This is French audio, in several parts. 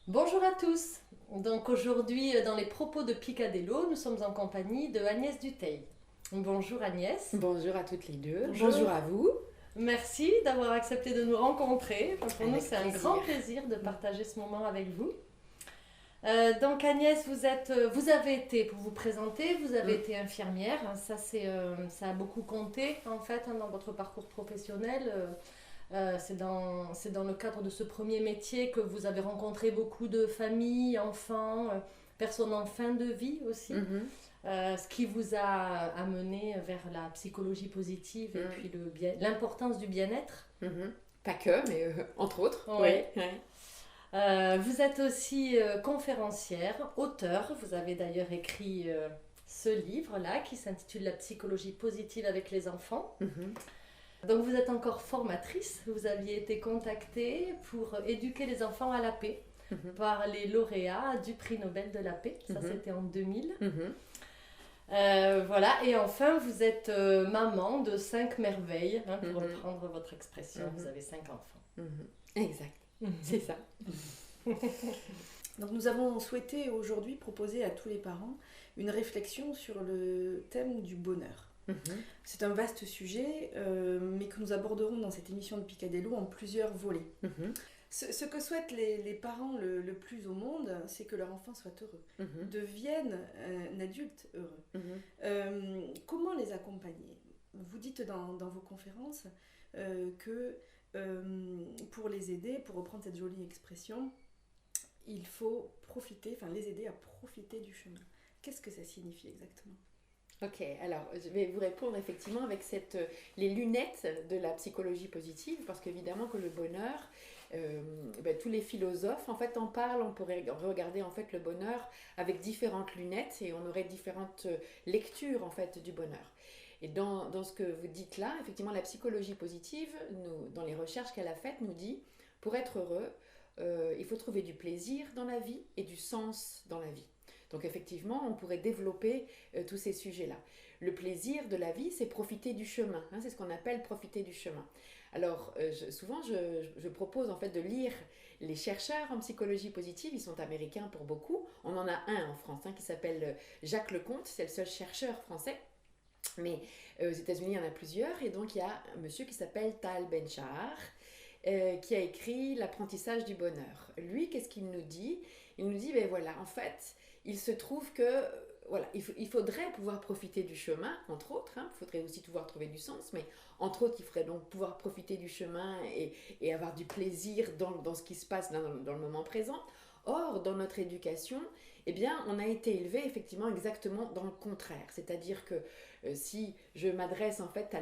Bonjour à tous. Donc aujourd'hui, dans les propos de Picadillo, nous sommes en compagnie de Agnès Dutheil. Bonjour Agnès. Bonjour à toutes les deux. Bonjour. Bonjour à vous. Merci d'avoir accepté de nous rencontrer. Pour nous, Avec c'est un plaisir. grand plaisir de partager ce moment avec vous. Donc Agnès, vous avez été, pour vous présenter, vous avez été infirmière. Ça a beaucoup compté en fait dans votre parcours professionnel. C'est dans le cadre de ce premier métier que vous avez rencontré beaucoup de familles, enfants, personnes en fin de vie aussi. Ce qui vous a amené vers la psychologie positive et puis l'importance du bien-être. Pas que, mais entre autres. Ouais. Oui. Vous êtes aussi conférencière, auteure. Vous avez d'ailleurs écrit ce livre-là qui s'intitule La psychologie positive avec les enfants. Donc vous êtes encore formatrice. Vous aviez été contactée pour éduquer les enfants à la paix par les lauréats du prix Nobel de la paix. Ça, c'était en 2000. Voilà, et enfin vous êtes maman de 5 merveilles, pour reprendre votre expression. Vous avez 5 enfants. Exact, c'est ça. Donc nous avons souhaité aujourd'hui proposer à tous les parents une réflexion sur le thème du bonheur. C'est un vaste sujet, mais que nous aborderons dans cette émission de Picadillo en plusieurs volets. Ce que souhaitent les parents le plus au monde, c'est que leur enfant soit heureux, devienne un adulte heureux. Comment les accompagner ? Vous dites dans vos conférences que pour les aider, pour reprendre cette jolie expression, il faut les aider à profiter du chemin. Qu'est-ce que ça signifie exactement ? Ok, alors je vais vous répondre effectivement avec les lunettes de la psychologie positive, parce qu'évidemment que le bonheur, tous les philosophes en fait en parlent. On pourrait regarder en fait le bonheur avec différentes lunettes et on aurait différentes lectures en fait du bonheur. Et dans ce que vous dites là, effectivement la psychologie positive, dans les recherches qu'elle a faites, nous dit pour être heureux, il faut trouver du plaisir dans la vie et du sens dans la vie. Donc effectivement, on pourrait développer tous ces sujets-là. Le plaisir de la vie, c'est profiter du chemin. C'est ce qu'on appelle profiter du chemin. Alors, souvent, je propose en fait de lire les chercheurs en psychologie positive. Ils sont américains pour beaucoup. On en a un en France qui s'appelle Jacques Lecomte. C'est le seul chercheur français. Mais aux États-Unis, il y en a plusieurs. Et donc, il y a un monsieur qui s'appelle Tal Ben-Shahar qui a écrit L'apprentissage du bonheur. Lui, qu'est-ce qu'il nous dit ? Il nous dit, en fait, il se trouve que il faudrait pouvoir profiter du chemin, entre autres. Il faudrait aussi pouvoir trouver du sens, mais entre autres, il faudrait donc pouvoir profiter du chemin et avoir du plaisir dans ce qui se passe dans le moment présent. Or, dans notre éducation, on a été élevé effectivement exactement dans le contraire. C'est-à-dire que si je m'adresse en fait à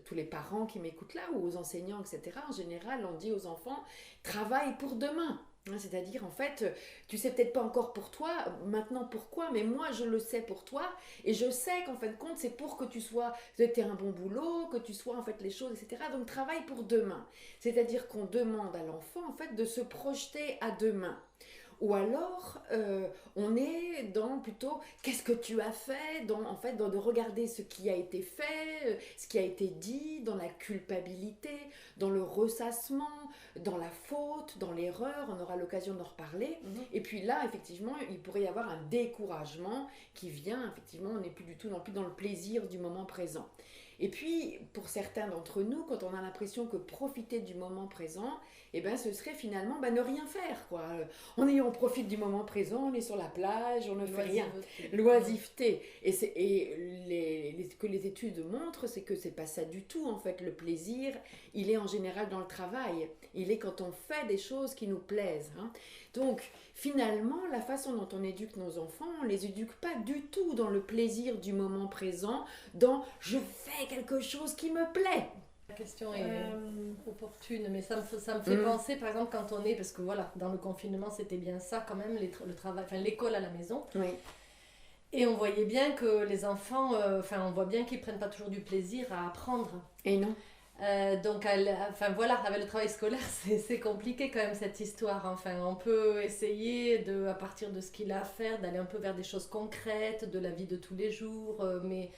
tous les parents qui m'écoutent là ou aux enseignants, etc., en général, on dit aux enfants « travaille pour demain ». C'est-à-dire, en fait, tu sais peut-être pas encore pour toi, maintenant pourquoi, mais moi je le sais pour toi, et je sais qu'en fin de compte, c'est pour que tu aies un bon boulot, que tu sois en fait les choses, etc. Donc travaille pour demain. C'est-à-dire qu'on demande à l'enfant en fait de se projeter à demain. Ou alors, on est dans plutôt qu'est-ce que tu as fait, dans de regarder ce qui a été fait, ce qui a été dit, dans la culpabilité, dans le ressassement, dans la faute, dans l'erreur. On aura l'occasion d'en reparler. Et puis là, effectivement, il pourrait y avoir un découragement qui vient. Effectivement, on n'est plus du tout non plus dans le plaisir du moment présent. Et puis, pour certains d'entre nous, quand on a l'impression que profiter du moment présent, ce serait finalement ne rien faire, quoi. On profite du moment présent, on est sur la plage, on ne fait rien. L'oisiveté. Et ce que les études montrent, c'est que c'est pas ça du tout, en fait. Le plaisir, il est en général dans le travail. Il est quand on fait des choses qui nous plaisent. Donc, finalement, la façon dont on éduque nos enfants, on ne les éduque pas du tout dans le plaisir du moment présent, dans « je fais quelque chose qui me plaît ». La question est opportune, mais ça me fait penser, par exemple, quand on est, parce que voilà, dans le confinement, c'était bien ça quand même, le travail, l'école à la maison. Oui. Et on voyait bien que les enfants, on voit bien qu'ils prennent pas toujours du plaisir à apprendre. Et non. Donc, avec le travail scolaire, c'est compliqué quand même cette histoire. On peut essayer, à partir de ce qu'il a à faire, d'aller un peu vers des choses concrètes, de la vie de tous les jours, mais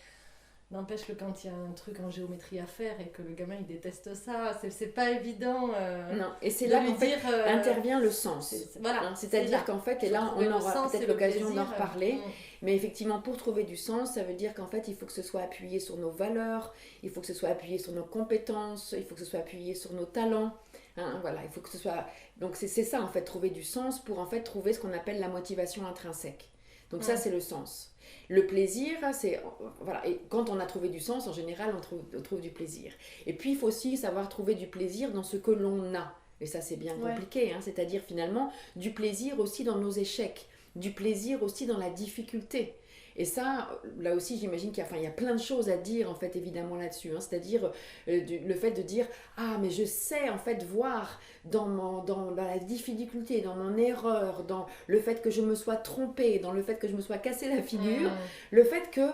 N'empêche que quand il y a un truc en géométrie à faire et que le gamin il déteste ça, c'est pas évident. Non, et c'est là qu'en fait intervient le sens. Voilà, hein, c'est-à-dire qu'en fait, et là on aura peut-être l'occasion d'en reparler, mais effectivement pour trouver du sens, ça veut dire qu'en fait il faut que ce soit appuyé sur nos valeurs, il faut que ce soit appuyé sur nos compétences, il faut que ce soit appuyé sur nos talents. Hein, voilà, il faut que ce soit... Donc c'est ça en fait, trouver du sens pour en fait trouver ce qu'on appelle la motivation intrinsèque. Donc ça c'est le sens. Le plaisir, c'est... Voilà, et quand on a trouvé du sens, en général, on trouve du plaisir. Et puis, il faut aussi savoir trouver du plaisir dans ce que l'on a. Et ça, c'est bien compliqué, hein, c'est-à-dire finalement, du plaisir aussi dans nos échecs, du plaisir aussi dans la difficulté. Et ça, là aussi, j'imagine qu'il y a plein de choses à dire, en fait, évidemment, là-dessus. Hein. C'est-à-dire le fait de dire « Ah, mais je sais, en fait, voir dans la difficulté, dans mon erreur, dans le fait que je me sois trompée, dans le fait que je me sois cassé la figure, le fait que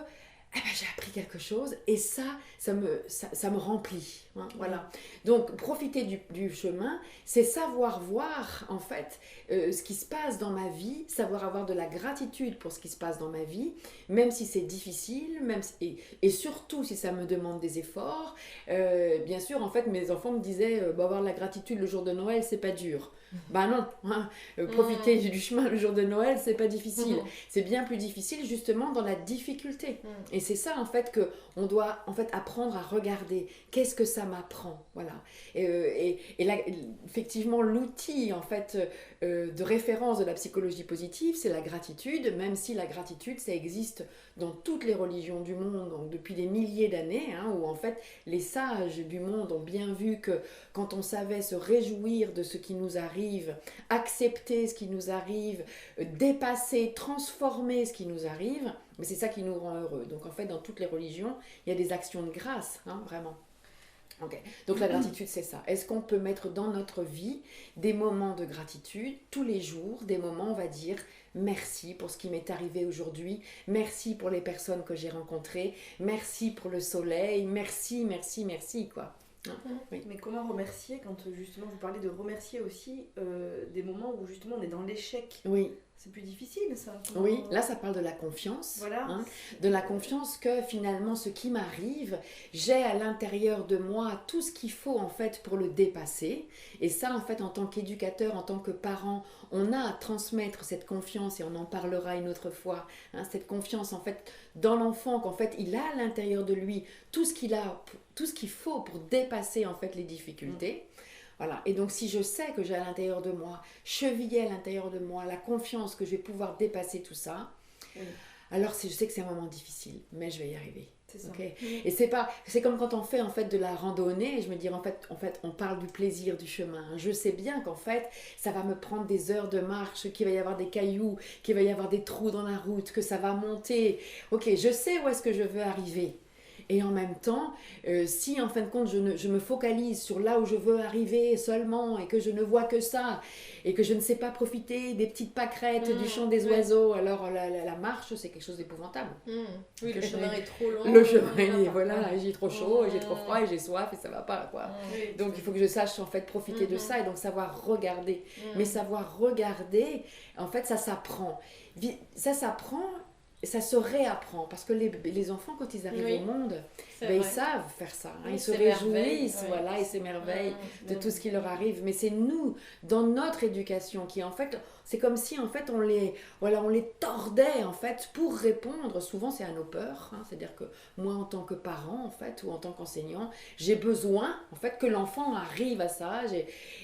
j'ai appris quelque chose et ça me remplit. Hein, voilà. Donc, profiter du chemin, c'est savoir voir, en fait, ce qui se passe dans ma vie, savoir avoir de la gratitude pour ce qui se passe dans ma vie, même si c'est difficile, et surtout si ça me demande des efforts. Bien sûr, en fait, mes enfants me disaient avoir de la gratitude le jour de Noël, c'est pas dur. Ben non, hein, profiter du chemin le jour de Noël, c'est pas difficile. C'est bien plus difficile justement dans la difficulté. Et c'est ça en fait que on doit en fait apprendre à regarder. Qu'est-ce que ça m'apprend, voilà. Et là, effectivement, l'outil en fait de référence de la psychologie positive, c'est la gratitude. Même si la gratitude, ça existe dans toutes les religions du monde, donc depuis des milliers d'années, hein, où en fait les sages du monde ont bien vu que quand on savait se réjouir de ce qui nous arrive, accepter ce qui nous arrive, dépasser, transformer ce qui nous arrive, mais c'est ça qui nous rend heureux. Donc en fait, dans toutes les religions, il y a des actions de grâce, hein, vraiment. Okay. Donc la gratitude, c'est ça. Est-ce qu'on peut mettre dans notre vie des moments de gratitude, tous les jours, des moments, on va dire, merci pour ce qui m'est arrivé aujourd'hui, merci pour les personnes que j'ai rencontrées, merci pour le soleil, merci, merci, merci, quoi. Oui. Mais comment remercier quand justement vous parlez de remercier aussi des moments où justement on est dans l'échec? Oui. C'est plus difficile ça. Oui, là ça parle de la confiance. Voilà. Hein, de la confiance que finalement ce qui m'arrive, j'ai à l'intérieur de moi tout ce qu'il faut en fait pour le dépasser. Et ça en fait en tant qu'éducateur, en tant que parent, on a à transmettre cette confiance et on en parlera une autre fois. Hein, cette confiance en fait dans l'enfant qu'en fait il a à l'intérieur de lui tout ce qu'il faut pour dépasser en fait les difficultés. Voilà. Et donc si je sais que j'ai à l'intérieur de moi, chevillé à l'intérieur de moi, la confiance que je vais pouvoir dépasser tout ça, alors je sais que c'est un moment difficile, mais je vais y arriver. C'est ça. Okay. Et c'est comme quand on fait en fait de la randonnée, je me dis en fait on parle du plaisir du chemin. Je sais bien qu'en fait ça va me prendre des heures de marche, qu'il va y avoir des cailloux, qu'il va y avoir des trous dans la route, que ça va monter. Ok, je sais où est-ce que je veux arriver. Et en même temps, si en fin de compte je me focalise sur là où je veux arriver seulement et que je ne vois que ça et que je ne sais pas profiter des petites pâquerettes du chant des oiseaux, alors la marche c'est quelque chose d'épouvantable. Oui, le chemin est trop long. Le chemin, voilà, j'ai trop chaud, j'ai trop froid et j'ai soif et ça va pas quoi. Donc il faut que je sache en fait profiter de ça et donc savoir regarder. Mais savoir regarder, en fait ça s'apprend. Ça s'apprend. Ça se réapprend parce que les enfants quand ils arrivent au monde ils savent faire ça, hein, ils se réjouissent, voilà, ils s'émerveillent de tout ce qui leur arrive, mais c'est nous dans notre éducation qui en fait c'est comme si en fait on les tordait en fait pour répondre, souvent c'est à nos peurs, hein, c'est-à-dire que moi en tant que parent en fait ou en tant qu'enseignant j'ai besoin en fait que l'enfant arrive à ça,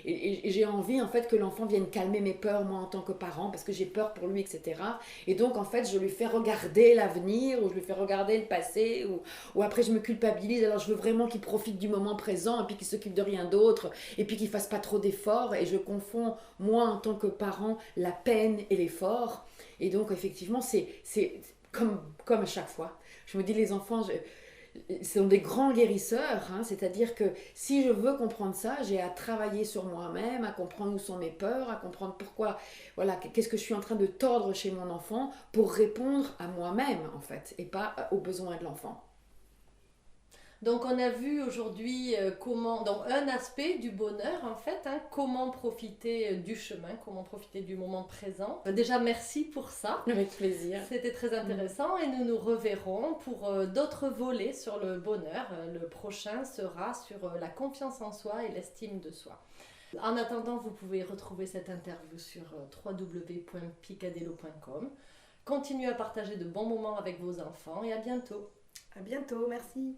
j'ai envie en fait que l'enfant vienne calmer mes peurs moi en tant que parent parce que j'ai peur pour lui, etc. Et donc en fait je lui fais regarder l'avenir ou je lui fais regarder le passé ou après je me culpabilise, alors je veux vraiment qu'il profite du moment présent et puis qu'il s'occupe de rien d'autre et puis qu'il fasse pas trop d'efforts et je confonds moi en tant que parent la peine et l'effort et donc effectivement c'est comme à chaque fois je me dis les enfants sont des grands guérisseurs, hein, c'est-à-dire que si je veux comprendre ça, j'ai à travailler sur moi-même, à comprendre où sont mes peurs, à comprendre pourquoi, voilà, qu'est-ce que je suis en train de tordre chez mon enfant pour répondre à moi-même en fait et pas aux besoins de l'enfant. Donc on a vu aujourd'hui donc un aspect du bonheur en fait, hein, comment profiter du chemin, comment profiter du moment présent. Déjà merci pour ça. Avec plaisir. C'était très intéressant et nous nous reverrons pour d'autres volets sur le bonheur. Le prochain sera sur la confiance en soi et l'estime de soi. En attendant, vous pouvez retrouver cette interview sur www.picadello.com. Continuez à partager de bons moments avec vos enfants et à bientôt. À bientôt, merci.